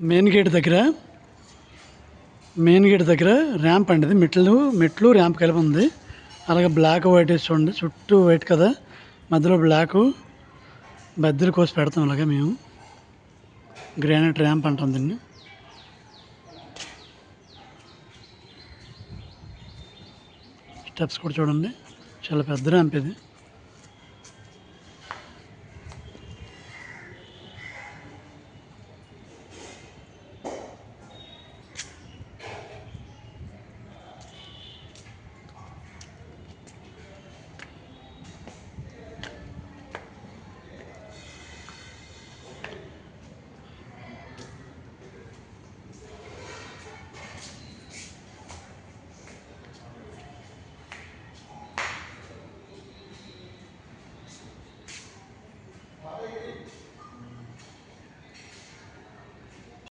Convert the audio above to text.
Main gate దగ్గర ramp అండి. ఇది మెట్లు ర్యాంప్ కలిపి ఉంది. అలాగే బ్లాక్ వైట్ వేసి చూడండి, చుట్టూ వైట్ కదా, మధ్యలో బ్లాక్ బద్దెలు కోసి పెడతాం. అలాగే మేము గ్రానైట్ ర్యాంప్ అంటాం దీన్ని. స్టెప్స్ కూడా చూడండి, చాలా పెద్ద ర్యాంప్ ఇది.